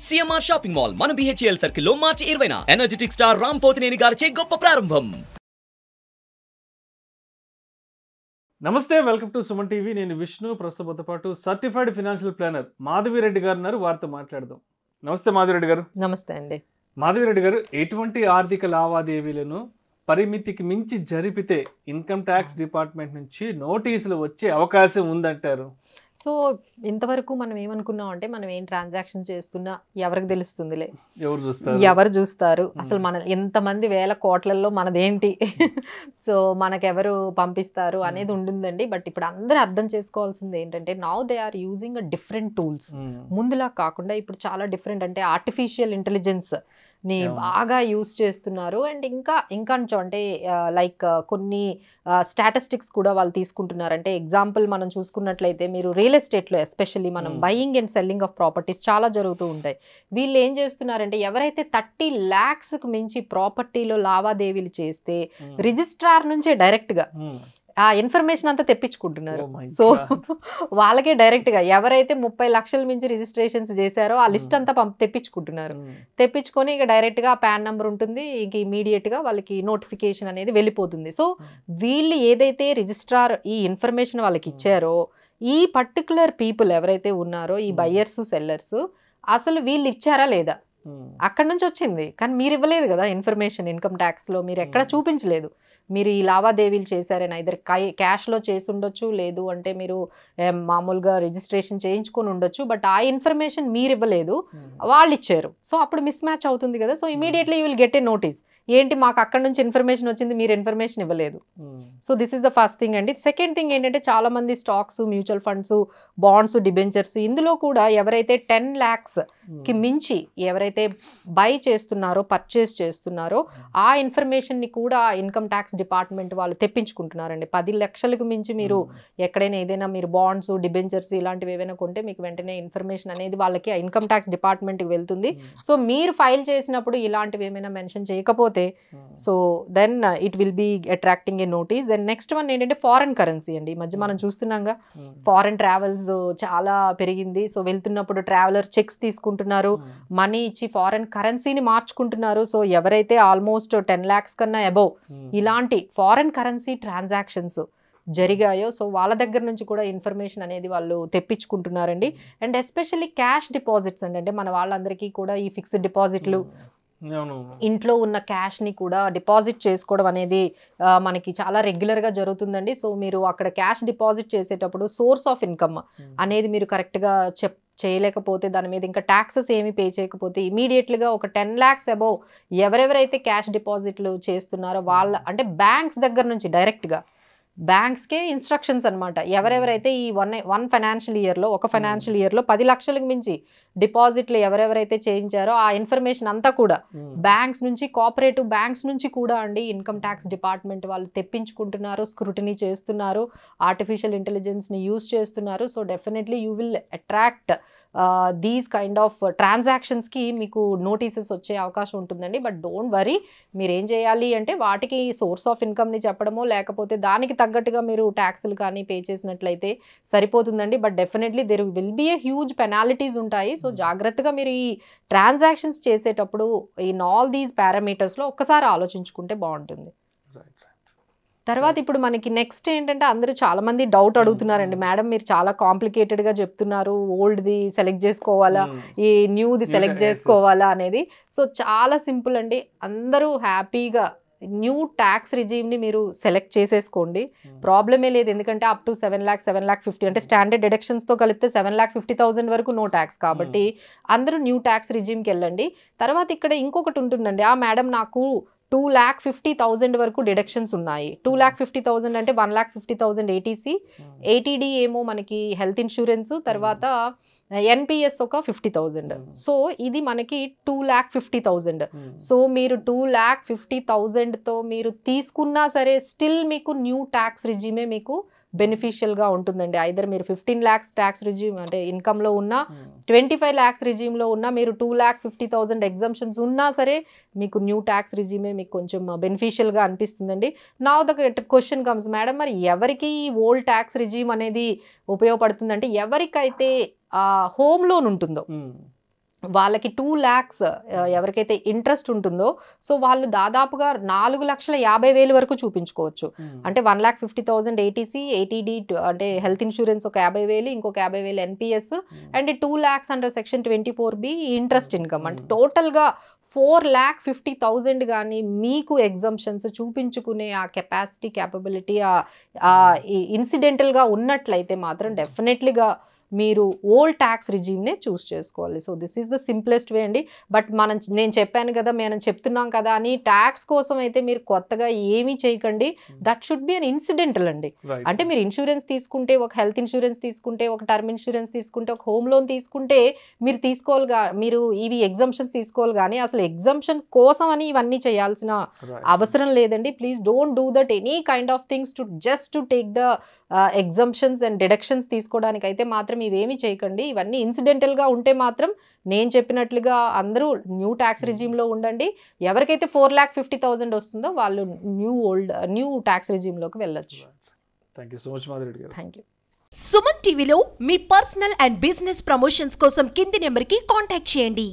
CMR shopping mall మన BHEL circle లో మార్చి 20న energetic star Ram Pothineni గారిచే గొప్ప ప్రారంభం. నమస్తే, వెల్కమ్ టు సుమన్ టీవీ. నేను విష్ణు. ప్రస్తుతంతో పాటు సర్టిఫైడ్ ఫైనాన్షియల్ ప్లానర్ మాధవిరెడ్డి గారు ఉన్నారు. వారితో మాట్లాడదాం. నమస్తే మాధవిరెడ్డి గారు. నమస్తే అండి. మాధవిరెడ్డి గారు, ఎటువంటి ఆర్థిక లావాదేవీలను పరిమితికి మించి జరిపితే ఇన్కమ్ ట్యాక్స్ డిపార్ట్మెంట్ నుంచి నోటీసులు వచ్చే అవకాశం ఉందంటారు? సో ఇంతవరకు మనం ఏమనుకున్నాం అంటే, మనం ఏం ట్రాన్సాక్షన్ చేస్తున్నా ఎవరికి తెలుస్తుందిలే, ఎవరు చూస్తారు, అసలు మన ఎంతమంది వేల కోట్లలో మనదేంటి, సో మనకెవరు పంపిస్తారు అనేది ఉంటుందండి. బట్ ఇప్పుడు అందరూ అర్థం చేసుకోవాల్సింది ఏంటంటే, now they are using different tools. ముందులా కాకుండా ఇప్పుడు చాలా డిఫరెంట్, అంటే ఆర్టిఫిషియల్ ఇంటెలిజెన్స్ ని బాగా యూస్ చేస్తున్నారు. అండ్ ఇంకా అంటే లైక్ కొన్ని స్టాటిస్టిక్స్ కూడా వాళ్ళు తీసుకుంటున్నారు. అంటే ఎగ్జాంపుల్ మనం చూసుకున్నట్లయితే, మీరు రియల్ ఎస్టేట్లో ఎస్పెషల్లీ మనం buying and selling of properties చాలా జరుగుతూ ఉంటాయి. వీళ్ళు ఏం చేస్తున్నారంటే, ఎవరైతే 30 lakhsకు మించి ప్రాపర్టీలో లావాదేవీలు చేస్తే రిజిస్ట్రార్ నుంచే డైరెక్ట్గా ఆ ఇన్ఫర్మేషన్ అంతా తెప్పించుకుంటున్నారు. సో వాళ్ళకే డైరెక్ట్ గా ఎవరైతే 30 లక్షల మించి రిజిస్ట్రేషన్స్ చేశారో ఆ లిస్ట్ అంతా తెప్పించుకుంటున్నారు. తెప్పించుకొని ఇక డైరెక్ట్ గా పాన్ నెంబర్ ఉంటుంది, ఇంక ఇమీడియట్ గా వాళ్ళకి నోటిఫికేషన్ అనేది వెళ్ళిపోతుంది. సో వీళ్ళు ఏదైతే రిజిస్ట్రార్ ఈ ఇన్ఫర్మేషన్ వాళ్ళకి ఇచ్చారో, ఈ పర్టికులర్ పీపుల్ ఎవరైతే ఉన్నారో, ఈ బయ్యర్స్ సెల్లర్స్, అసలు వీళ్ళు ఇచ్చారా లేదా, అక్కడ నుంచి వచ్చింది కానీ మీరు ఇవ్వలేదు కదా ఇన్ఫర్మేషన్. ఇన్కమ్ ట్యాక్స్ లో మీరు ఎక్కడ చూపించలేదు మీరు ఈ లావాదేవీలు చేశారని. ఐదర్ క్యాష్లో చేసి ఉండొచ్చు, లేదు అంటే మీరు మామూలుగా రిజిస్ట్రేషన్ చేయించుకొని ఉండొచ్చు, బట్ ఆ ఇన్ఫర్మేషన్ మీరు ఇవ్వలేదు, వాళ్ళు ఇచ్చారు. సో అప్పుడు మిస్ మ్యాచ్ అవుతుంది కదా. So immediately you will get a notice, ఏంటి మాకు అక్కడ నుంచి ఇన్ఫర్మేషన్ వచ్చింది, మీరు ఇన్ఫర్మేషన్ ఇవ్వలేదు. So this is the first thing అండి. సెకండ్ థింగ్ ఏంటంటే, చాలా మంది stocks, mutual funds, bonds, debentures, ఇందులో కూడా ఎవరైతే 10 lakhsకి మించి ఎవరైతే బై చేస్తున్నారో, పర్చేస్ చేస్తున్నారో, ఆ ఇన్ఫర్మేషన్ ని కూడా ఇన్కమ్ ట్యాక్స్ డిపార్ట్మెంట్ వాళ్ళు తెప్పించుకుంటున్నారండి. 10 లక్షలకు మించి మీరు ఎక్కడైనా ఏదైనా మీరు బాండ్స్, డిబెంచర్స్ ఇలాంటివి ఏవైనా కొంటే మీకు వెంటనే ఇన్ఫర్మేషన్ అనేది వాళ్ళకి ఇన్కమ్ ట్యాక్స్ డిపార్ట్మెంట్కి వెళ్తుంది. సో మీరు ఫైల్ చేసినప్పుడు ఇలాంటివి ఏమైనా మెన్షన్ చేయకపోతే, so then it will be attracting a notice. Then next one ఏంటంటే, ఫారెన్ కరెన్సీ అండి. ఈ మధ్య మనం చూస్తున్నాంగా ఫారెన్ ట్రావెల్స్ చాలా పెరిగింది. సో వెళ్తున్నప్పుడు ట్రావెలర్ చెక్స్ తీసుకుంటున్నారు, మనీ ఇచ్చి ఫారెన్ కరెన్సీని మార్చుకుంటున్నారు. సో ఎవరైతే ఆల్మోస్ట్ 10 lakhs కన్నా అబౌవ్ ఇలాంటి ఫారెన్ కరెన్సీ ట్రాన్సాక్షన్స్ జరిగాయో, సో వాళ్ళ దగ్గర నుంచి కూడా ఇన్ఫర్మేషన్ అనేది వాళ్ళు తెప్పించుకుంటున్నారండి. అండ్ ఎస్పెషల్లీ క్యాష్ డిపాజిట్స్ అండి, అంటే మన వాళ్ళందరికీ కూడా ఈ ఫిక్స్డ్ డిపాజిట్లు, ఇంట్లో ఉన్న క్యాష్ ని కూడా డిపాజిట్ చేసుకోవడం అనేది మనకి చాలా రెగ్యులర్ గా జరుగుతుందండి. సో మీరు అక్కడ క్యాష్ డిపాజిట్ చేసేటప్పుడు సోర్స్ ఆఫ్ ఇన్కమ్ అనేది మీరు కరెక్ట్ గా చేయలేకపోతే, దాని మీద ఇంకా ట్యాక్సెస్ ఏమి పే చేయకపోతే, ఇమీడియట్లీగా ఒక 10 lakhs అబౌవ్ ఎవరెవరైతే క్యాష్ డిపాజిట్లు చేస్తున్నారో వాళ్ళ, అంటే బ్యాంక్స్ దగ్గర నుంచి డైరెక్ట్గా బ్యాంక్స్కే ఇన్స్ట్రక్షన్స్ అనమాట. ఎవరెవరైతే ఈ వన్ ఫైనాన్షియల్ ఇయర్లో, ఒక ఫైనాన్షియల్ ఇయర్లో 10 లక్షలకు మించి డిపాజిట్లు ఎవరెవరైతే చేయించారో ఆ ఇన్ఫర్మేషన్ అంతా కూడా బ్యాంక్స్ నుంచి, కోఆపరేటివ్ బ్యాంక్స్ నుంచి కూడా అండి ఇన్కమ్ ట్యాక్స్ డిపార్ట్మెంట్ వాళ్ళు తెప్పించుకుంటున్నారు, స్క్రూటినీ చేస్తున్నారు, ఆర్టిఫిషియల్ ఇంటెలిజెన్స్ని యూజ్ చేస్తున్నారు. So definitely you will attract these kind of ట్రాన్సాక్షన్స్కి మీకు నోటీసెస్ వచ్చే అవకాశం ఉంటుందండి. బట్ డోంట్ వరీ, మీరు ఏం చేయాలి అంటే వాటికి సోర్స్ ఆఫ్ ఇన్కమ్ని చెప్పడమో, లేకపోతే దానికి తగ్గట్టుగా మీరు ట్యాక్స్లు కానీ పే చేసినట్లయితే సరిపోతుందండి. But definitely there will be a huge penalties ఉంటాయి. సో జాగ్రత్తగా మీరు ఈ ట్రాన్సాక్షన్స్ చేసేటప్పుడు ఇన్ ఆల్ దీస్ పారామీటర్స్లో ఒక్కసారి ఆలోచించుకుంటే బాగుంటుంది. తర్వాత ఇప్పుడు మనకి నెక్స్ట్ ఏంటంటే, అందరూ చాలా మంది డౌట్ అడుగుతున్నారండి, మేడం మీరు చాలా కాంప్లికేటెడ్ గా చెప్తున్నారు, ఓల్డ్ది సెలెక్ట్ చేసుకోవాలా, ఈ న్యూది సెలెక్ట్ చేసుకోవాలా అనేది. సో చాలా సింపుల్ అండి, అందరూ హ్యాపీగా న్యూ ట్యాక్స్ రిజీమ్ని మీరు సెలెక్ట్ చేసేసుకోండి, ప్రాబ్లమే లేదు. ఎందుకంటే అప్ టు 7 lakhs, 7,50,000 అంటే స్టాండర్డ్ డిడక్షన్స్తో కలిపితే 7,50,000 వరకు నో ట్యాక్స్. కాబట్టి అందరూ న్యూ ట్యాక్స్ రిజీమ్కి వెళ్ళండి. తర్వాత ఇక్కడ ఇంకొకటి ఉంటుందండి, మేడం నాకు 2,50,000 వరకు డిడక్షన్స్ ఉన్నాయి. 2,50,000 అంటే 1,50,000 ఏటీసీ, 80D ఏమో మనకి హెల్త్ ఇన్సూరెన్స్, తర్వాత ఎన్పిఎస్ ఒక 50,000. సో ఇది మనకి 2,50,000. సో మీరు 2,50,000తో మీరు తీసుకున్నా సరే స్టిల్ మీకు న్యూ ట్యాక్స్ రిజీమే మీకు బెనిఫిషియల్గా ఉంటుందండి. ఐదర్ మీరు 15 lakhs ట్యాక్స్ రిజీమ్ అంటే ఇన్కమ్లో ఉన్నా, 25 lakhs రిజీమ్లో ఉన్నా, మీరు 2,50,000 ఎగ్జంప్షన్స్ ఉన్నా సరే మీకు న్యూ ట్యాక్స్ రిజీమే మీకు కొంచెం బెనిఫిషియల్గా అనిపిస్తుందండి. Now the question comes, madam మరి ఎవరికి ఈ ఓల్డ్ ట్యాక్స్ రిజీమ్ అనేది ఉపయోగపడుతుందంటే, ఎవరికైతే హోమ్ లోన్ ఉంటుందో, వాళ్ళకి 2 lakhs ఎవరికైతే ఇంట్రెస్ట్ ఉంటుందో సో వాళ్ళు దాదాపుగా 4,50,000 వరకు చూపించుకోవచ్చు. అంటే 1,50,000 ఏటీసీ, ఏటీడీ అంటే హెల్త్ ఇన్సూరెన్స్ ఒక 50,000, ఇంకొక 50,000 NPS and 2 lakhs under section 24B interest income. అంటే టోటల్గా 4,50,000 కానీ మీకు ఎగ్జంప్షన్స్ చూపించుకునే ఆ కెపాసిటీ, క్యాపబిలిటీ ఇన్సిడెంటల్గా ఉన్నట్లయితే మాత్రం డెఫినెట్లీగా మీరు ఓల్డ్ ట్యాక్స్ రిజీమ్నే చూస్ చేసుకోవాలి. So this is the simplest వే అండి. బట్ నేను చెప్పాను కదా, మనం చెప్తున్నాం కదా అని ట్యాక్స్ కోసం అయితే మీరు కొత్తగా ఏమీ చేయకండి. That should be an incidental అండి. అంటే మీరు ఇన్సూరెన్స్ తీసుకుంటే, ఒక హెల్త్ ఇన్సూరెన్స్ తీసుకుంటే, ఒక టర్మ్ ఇన్సూరెన్స్ తీసుకుంటే, ఒక హోమ్ లోన్ తీసుకుంటే మీరు ఇవి ఎగ్జంప్షన్స్ తీసుకోవాలి. కానీ అసలు ఎగ్జంప్షన్ కోసం అని ఇవన్నీ చేయాల్సిన అవసరం లేదండి. Please don't do that any kind of things to take the exemptions and deductions తీసుకోవడానికి అయితే మాత్రం ఇవేమీ చేయకండి. ఇవన్నీ ఇన్సిడెంటల్గా ఉంటే మాత్రం నేను చెప్పినట్లుగా అందరూ న్యూ ట్యాక్స్ రిజీమ్లో ఉండండి. ఎవరికైతే 4,50,000 వస్తుందో వాళ్ళు న్యూ ట్యాక్స్ రిజీమ్లోకి వెళ్ళొచ్చు. Thank you so much Madhuri గారు. Thank you. సుమన్ టీవీలో మీ పర్సనల్ అండ్ బిజినెస్ ప్రమోషన్స్ కోసం కింది నెంబర్కి కాంటాక్ట్ చేయండి.